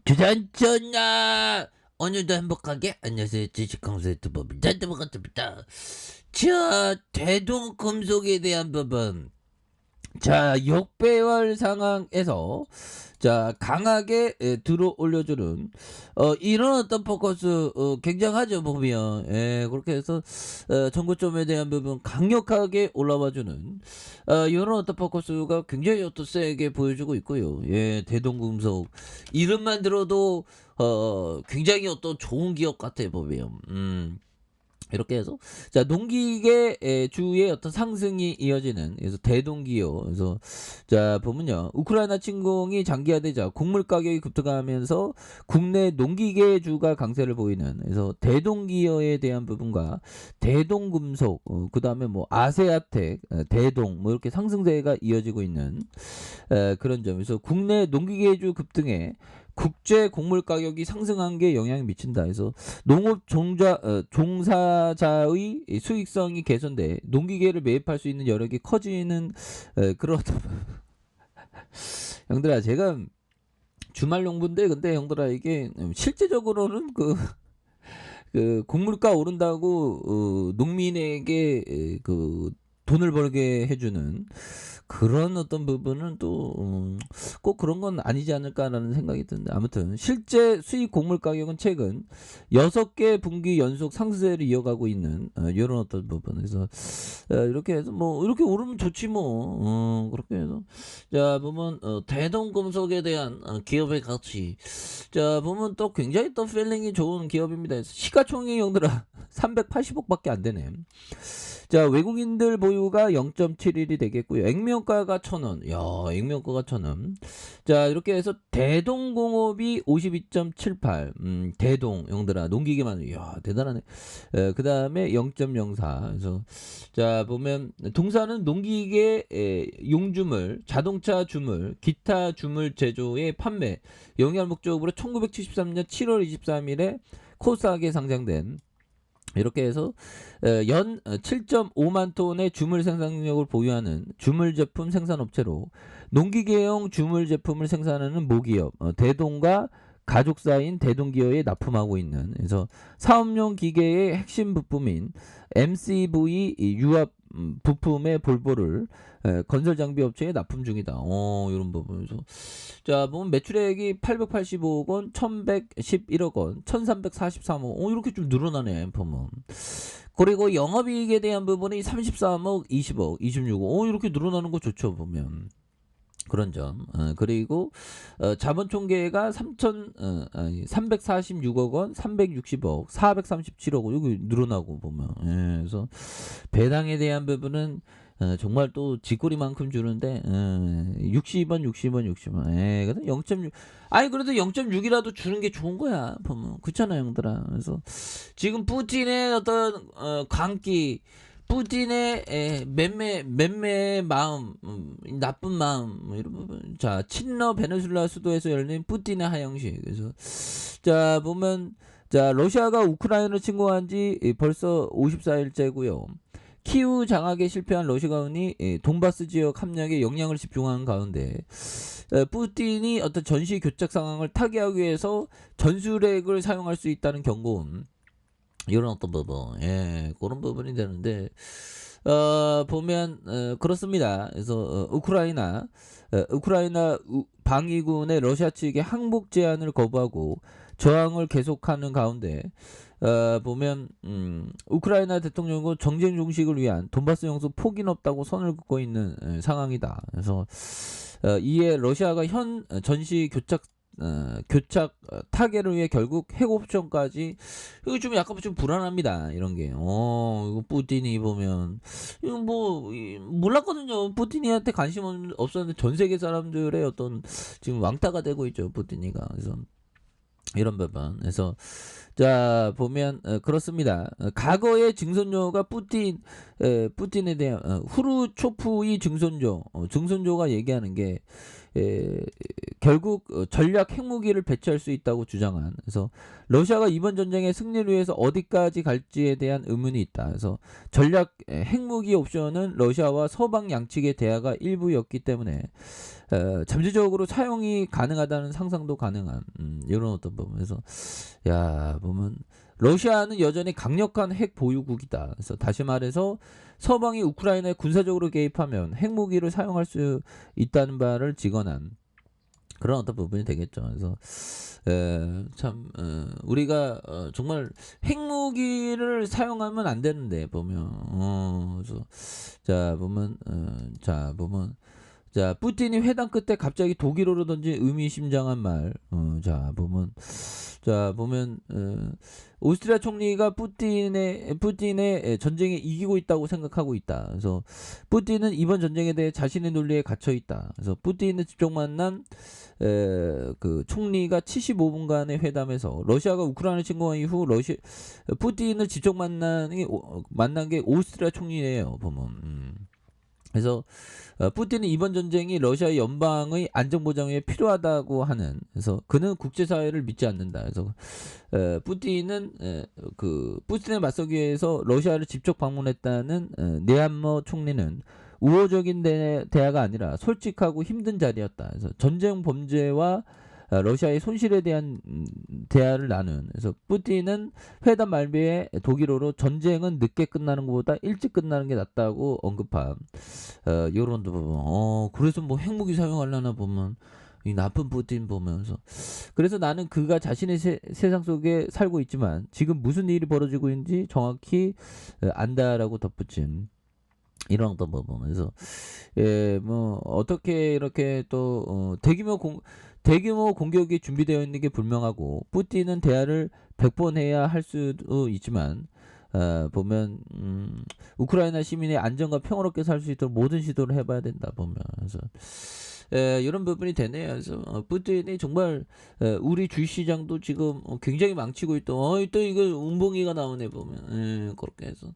주전전야 오늘도 행복하게 안녕하세요. 주식강사 유튜버 잔드버같습니다. 자, 대동금속에 대한 부분. 자, 역배열 상황에서 자 강하게 들어 올려주는 이런 어떤 포커스 굉장하죠. 보면 그렇게 해서 전고점에 대한 부분 강력하게 올라와주는 이런 어떤 포커스가 굉장히 어떤 세게 보여주고 있고요. 대동금속 이름만 들어도 굉장히 어떤 좋은 기업 같아 보면. 이렇게 해서 자 농기계 주의 어떤 상승이 이어지는 그래서 대동기요. 그래서 자 보면요 우크라이나 침공이 장기화되자 곡물 가격이 급등하면서 국내 농기계주가 강세를 보이는 그래서 대동기어에 대한 부분과 대동금속 그 다음에 뭐 아세아텍 대동 뭐 이렇게 상승세가 이어지고 있는 그런 점에서 국내 농기계주 급등에 국제 곡물 가격이 상승한 게 영향을 미친다. 그래서 농업 종사자의 수익성이 개선돼 농기계를 매입할 수 있는 여력이 커지는 그런 형들아 제가 주말 농부인데 근데 형들아 이게 실제적으로는 그 곡물가 오른다고 농민에게 그 돈을 벌게 해주는 그런 어떤 부분은 또 꼭 그런 건 아니지 않을까라는 생각이 드는데 아무튼 실제 수입 곡물 가격은 최근 6개 분기 연속 상승세를 이어가고 있는 이런 어떤 부분. 그래서 이렇게 해서 뭐 이렇게 오르면 좋지 뭐 그렇게 해서 자 보면 대동금속에 대한 기업의 가치 자 보면 또 굉장히 또 필링이 좋은 기업입니다. 시가총액 형들아 380억밖에 안 되네. 자 외국인들 보유가 0.71이 되겠고요. 액면가가 1,000원. 야 액면가가 1,000원. 자 이렇게 해서 대동공업이 52.78. 대동 형들아 농기계만 야 대단하네. 그 다음에 0.04. 그래서 자 보면 동사는 농기계 용주물, 자동차 주물, 기타 주물 제조의 판매 영위할 목적으로 1973년 7월 23일에 코스닥에 상장된 이렇게 해서 연 7.5만 톤의 주물 생산력을 보유하는 주물 제품 생산업체로 농기계용 주물 제품을 생산하는 모기업 대동과 가족사인 대동기어에 납품하고 있는 그래서 사업용 기계의 핵심 부품인 MCV 유압 부품의 볼보를 건설 장비 업체에 납품 중이다. 이런 부분에서 자 보면 매출액이 885억 원, 1111억 원, 1343억 원. 이렇게 좀 늘어나네 보면. 그리고 영업이익에 대한 부분이 33억, 20억, 26억. 이렇게 늘어나는 거 좋죠 보면. 그런 점. 그리고 자본 총계가 346억 원, 360억, 437억 원. 여기 늘어나고 보면. 그래서 배당에 대한 부분은 정말 또 쥐꼬리만큼 주는데 60원. 그래도 0.6 아니 그래도 0.6이라도 주는 게 좋은 거야 보면 그렇잖아 형들아. 그래서 지금 푸틴의 어떤 광기 푸틴의 맴매 마음 나쁜 마음 뭐 이런 부분. 자 친러 베네수엘라 수도에서 열린 푸틴의 하영식. 그래서 자 보면 자 러시아가 우크라이나를 침공한 지 벌써 54일째고요. 키우 장악에 실패한 러시아군이 돈바스 지역 함락에 영향을 집중하는 가운데 푸틴이 어떤 전시 교착 상황을 타개하기 위해서 전술핵을 사용할 수 있다는 경고음 이런 어떤 부분 그런 부분이 되는데 보면 그렇습니다. 그래서 우크라이나 방위군의 러시아 측의 항복 제안을 거부하고 저항을 계속하는 가운데 보면 우크라이나 대통령은 정쟁 종식을 위한 돈바스 영수 포기는 없다고 선을 긋고 있는 상황이다. 그래서 이에 러시아가 현 전시 교착 타결을 위해 결국 핵 옵션까지 이거 좀 약간 좀 불안합니다. 이런 게 이거 푸틴이 보면 이거 뭐 몰랐거든요. 푸틴이한테 관심 없었는데 전 세계 사람들의 어떤 지금 왕따가 되고 있죠. 푸틴이가. 그래서 이런 부분. 그래서 자 보면 그렇습니다. 과거의 증손조가 푸틴에 대한 후르초프의 증손조가 얘기하는 게 에, 결국 전략 핵무기를 배치할 수 있다고 주장한. 그래서 러시아가 이번 전쟁의 승리를 위해서 어디까지 갈지에 대한 의문이 있다. 그래서 전략 핵무기 옵션은 러시아와 서방 양측의 대화가 일부였기 때문에 잠재적으로 사용이 가능하다는 상상도 가능한 이런 어떤 부분에서 야 보면 러시아는 여전히 강력한 핵 보유국이다. 그래서 다시 말해서 서방이 우크라이나에 군사적으로 개입하면 핵무기를 사용할 수 있다는 바를 직언한 그런 어떤 부분이 되겠죠. 그래서 참 우리가 정말 핵무기를 사용하면 안 되는데 보면 그래서 자 보면 자 푸틴이 회담 끝에 갑자기 독일어로 던진 의미심장한 말. 자 보면 오스트리아 총리가 푸틴의 전쟁에 이기고 있다고 생각하고 있다. 그래서 푸틴은 이번 전쟁에 대해 자신의 논리에 갇혀 있다. 그래서 푸틴은 직접 만난 그 총리가 75분간의 회담에서 러시아가 우크라이나 침공한 이후 푸틴을 직접 만난 게 오스트리아 총리예요. 보면. 그래서 푸틴은 이번 전쟁이 러시아 연방의 안전보장 위해 필요하다고 하는. 그래서 그는 국제사회를 믿지 않는다. 그래서 푸틴은 푸틴에 맞서기 위해서 러시아를 직접 방문했다는 네함머 총리는 우호적인 대화가 아니라 솔직하고 힘든 자리였다. 그래서 전쟁 범죄와 러시아의 손실에 대한 대화를 나눈. 그래서 푸틴은 회담 말미에 독일어로 전쟁은 늦게 끝나는 것보다 일찍 끝나는 게 낫다고 언급한 요런도 보면 그래서 뭐 핵무기 사용하려나 보면 이 나쁜 푸틴 보면서 그래서 나는 그가 자신의 세상 속에 살고 있지만 지금 무슨 일이 벌어지고 있는지 정확히 안다라고 덧붙인 이런 어떤 부분. 그래서 뭐 어떻게 이렇게 또 대규모 공격이 준비되어 있는 게 불명하고 푸틴은 대화를 100번 해야 할 수도 있지만 보면 우크라이나 시민의 안전과 평화롭게 살 수 있도록 모든 시도를 해봐야 된다 보면. 그래서 이런 부분이 되네요. 그래서 푸틴이 정말 우리 주식시장도 지금 굉장히 망치고 있다. 또 이거 운봉이가 나오네 보면. 그렇게 해서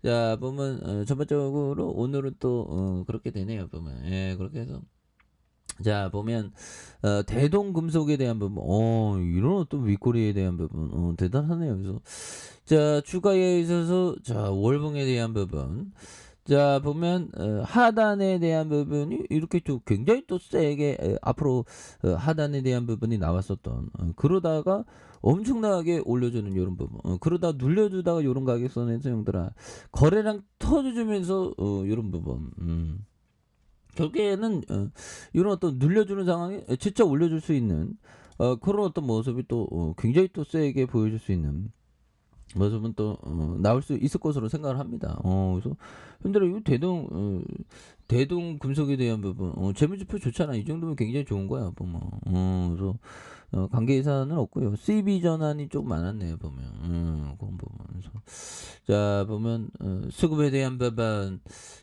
자 보면 전반적으로 오늘은 또 그렇게 되네요 보면. 그렇게 해서 자 보면 대동금속에 대한 부분 이런 어떤 윗꼬리에 대한 부분 대단하네요. 그래서 자 주가에 있어서 자 월봉에 대한 부분 자 보면 하단에 대한 부분이 이렇게 좀 굉장히 또 세게 앞으로 하단에 대한 부분이 나왔었던 그러다가 엄청나게 올려주는 이런 부분 그러다 눌려주다가 이런 가격선에서 형들아 거래량 터져주면서 이런 부분 결국에는 이런 어떤 눌려주는 상황에 진짜 올려줄 수 있는 그런 어떤 모습이 또 굉장히 또 세게 보여줄 수 있는 모습은 또 나올 수 있을 것으로 생각을 합니다. 그래서 현재 이거 대동 금속에 대한 부분 재무지표 좋잖아. 이 정도면 굉장히 좋은 거야 보면. 그래서 관계 이사는 없고요. CB 전환이 좀 많았네요 보면. 그런 부분에서 자 보면 수급에 대한 부분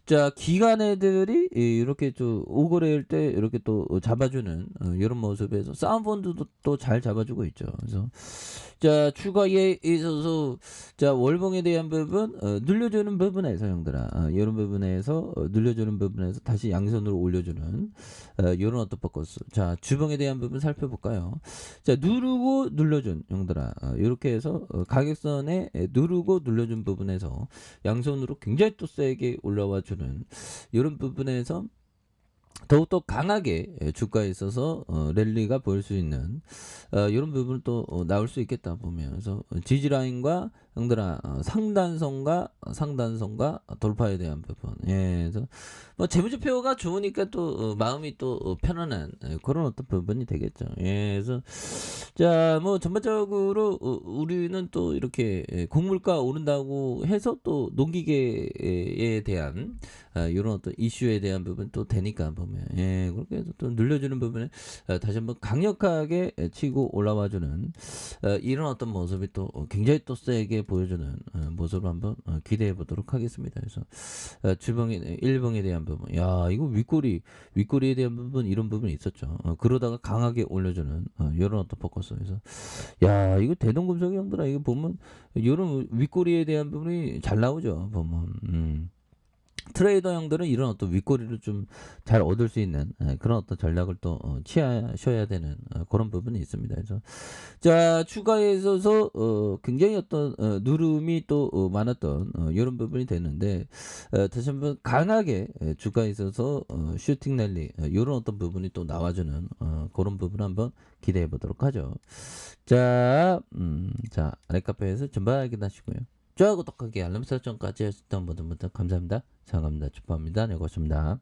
자 기관애들이 이렇게 좀 오거래일 때 이렇게 또 잡아주는 이런 모습에서 싸움펀드도 또 잘 잡아주고 있죠. 그래서 자 추가에 있어서 자 월봉에 대한 부분 눌려주는 부분에서 형들아 이런 부분에서 눌려주는 부분에서 다시 양선으로 올려주는 이런 어떤 포커스. 자 주봉에 대한 부분 살펴볼까요? 자 누르고 눌려준 형들아 이렇게 해서 가격선에 누르고 눌려준 부분에서 양선으로 굉장히 또 세게 올라와 주는 이런 부분에서 더욱더 강하게 주가에 있어서 랠리가 보일 수 있는 이런 부분은 또 나올 수 있겠다 보면서 지지라인과 형들아 상단선과 돌파에 대한 부분 그래서 뭐 재무제표가 좋으니까 또 마음이 또 편안한 그런 어떤 부분이 되겠죠. 그래서 자 뭐 전반적으로 우리는 또 이렇게 곡물가 오른다고 해서 또 농기계에 대한 이런 어떤 이슈에 대한 부분 또 되니까 보면 그렇게 해서 또 늘려주는 부분에 다시 한번 강력하게 치고 올라와주는 이런 어떤 모습이 또 굉장히 또 세게 보여주는 모습을 한번 기대해 보도록 하겠습니다. 그래서 일봉에 대한 부분 야 이거 윗꼬리에 대한 부분 이런 부분이 있었죠. 그러다가 강하게 올려주는 이런 어떤 포커스에서 야 이거 대동금속이 형들아 이거 보면 이런 윗꼬리에 대한 부분이 잘 나오죠 보면 트레이더 형들은 이런 어떤 윗꼬리를 좀 잘 얻을 수 있는 그런 어떤 전략을 또 취하셔야 되는 그런 부분이 있습니다. 그래서 자 추가에 있어서 굉장히 어떤 누름이 또 많았던 요런 부분이 됐는데 다시 한번 강하게 주가에 있어서 슈팅 랠리 요런 어떤 부분이 또 나와주는 고런 부분 한번 기대해 보도록 하죠. 자 자 아랫카페에서 전방 확인하시고요. 좋아요 구독하기 알람 설정까지 하셨던 모든 분들 감사합니다. 장갑니다. 축복합니다. 네 고맙습니다.